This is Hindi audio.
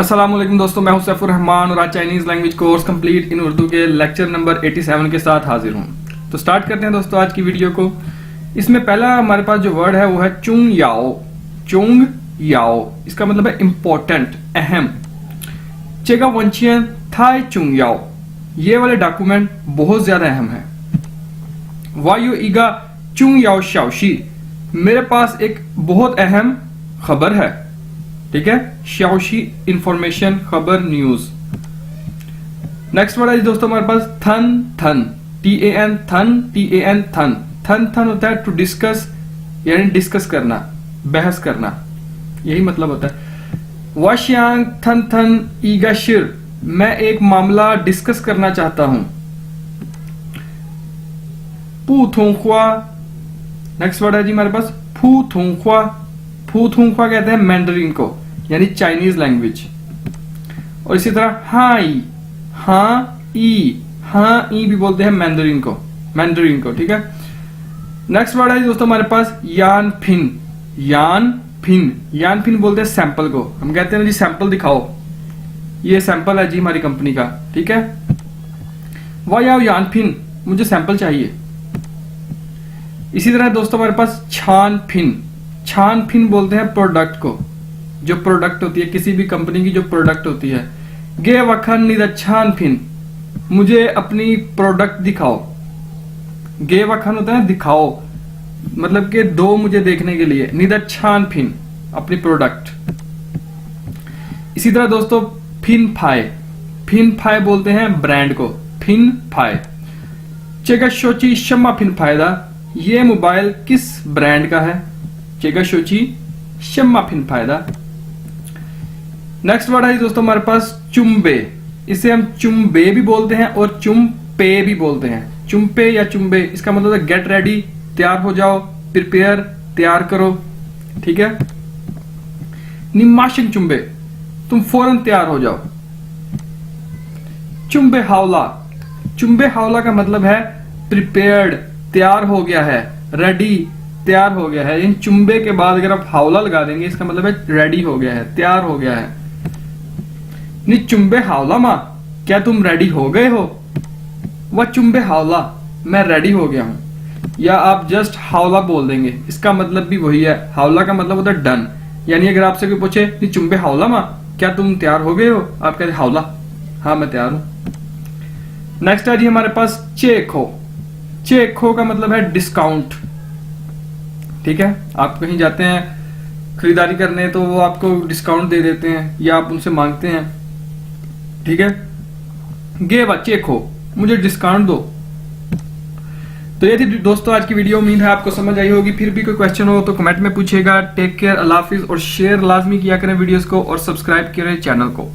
अस्सलामुअलैकुम दोस्तों, मैं हूं सैफुर रहमान और आज Chinese language course complete in Urdu के लेक्चर नंबर 87 के साथ हाजिर हूं। तो स्टार्ट करते हैं दोस्तों आज की वीडियो को। इसमें पहला हमारे पास जो वर्ड है वो है चुंग याओ। चुंग याओ इसका मतलब है इंपॉर्टेंट, अहम। चेगा वंचियन थाई चुंग याओ, ये वाले डॉक्यूमेंट बहुत ज्यादा अहम है। वायु ईगा चुंग याओ शाओशी, मेरे पास एक बहुत अहम खबर है। ठीक है, शाओशी इंफॉर्मेशन, खबर, न्यूज। नेक्स्ट वर्ड है दोस्तों हमारे पास थन थन, TAN थन, TAN थन। थन थन होता है टू डिस्कस, यानी डिस्कस करना, बहस करना, यही मतलब होता है। वाशियांग थन थन ईगा शिर, मैं एक मामला डिस्कस करना चाहता हूं। पू थोंख्वा, नेक्स्ट वर्ड है जी हमारे पास फू थोंख्वा। फू थोंख्वा कहते हैं मैंडरिन को, यानी चाइनीज लैंग्वेज। और इसी तरह हाई, हाँ ई भी बोलते हैं मैंडरिन को। ठीक है, नेक्स्ट वर्ड है दोस्तों हमारे पास यान फिन। यान फिन बोलते हैं सैंपल को। हम कहते हैं ना जी सैंपल दिखाओ, ये सैंपल है जी हमारी कंपनी का। ठीक है, वाह यान फिन, मुझे सैंपल चाहिए। इसी तरह दोस्तों हमारे पास छान फिन बोलते हैं प्रोडक्ट को, जो प्रोडक्ट होती है किसी भी कंपनी की, जो प्रोडक्ट होती है। गे वखन निदा छान फिन, मुझे अपनी प्रोडक्ट दिखाओ। गे वखन होता है दिखाओ, मतलब कि दो मुझे देखने के लिए। निदा छान फिन, अपनी प्रोडक्ट। इसी तरह दोस्तों फिन फाई बोलते हैं ब्रांड को, फिन फाई। चेगा शोची शम्मा फिन फायदा, ये मोबाइल किस ब्रांड का है। चेगा शोची शम्मा फिन फायदा। नेक्स्ट वर्ड है दोस्तों हमारे पास चुम्बे। इसे हम चुम्बे भी बोलते हैं और चुम्पे भी बोलते हैं। चुम्पे या चुम्बे, इसका मतलब है गेट रेडी, तैयार हो जाओ, प्रिपेयर, तैयार करो। ठीक है, निमाशिंग चुम्बे, तुम फौरन तैयार हो जाओ। चुम्बे हावला का मतलब है प्रिपेयर्ड, तैयार हो गया है, रेडी, तैयार हो गया है। इन चुम्बे के बाद अगर आप हावला लगा देंगे, इसका मतलब है रेडी हो गया है, तैयार हो गया है। नी चुम्बे हावला मां, क्या तुम रेडी हो गए हो। वह चुम्बे हावला, मैं रेडी हो गया हूं। या आप जस्ट हावला बोल देंगे, इसका मतलब भी वही है। हावला का मतलब होता है डन, यानी अगर आपसे कोई पूछे नी चुम्बे हावला मां, क्या तुम तैयार हो गए हो, आप कहते हावला, हाँ मैं तैयार हूं। नेक्स्ट है जी हमारे पास चेखो का मतलब है डिस्काउंट। ठीक है, आप कहीं जाते हैं खरीदारी करने तो वो आपको डिस्काउंट दे देते हैं या आप उनसे मांगते हैं। ठीक है, गे बच्चे खो, मुझे डिस्काउंट दो। तो ये थी दोस्तों आज की वीडियो, उम्मीद है आपको समझ आई होगी। फिर भी कोई क्वेश्चन हो तो कमेंट में पूछिएगा। टेक केयर, अल्लाह हाफिज, और शेयर लाजमी किया करें वीडियोस को और सब्सक्राइब करें चैनल को।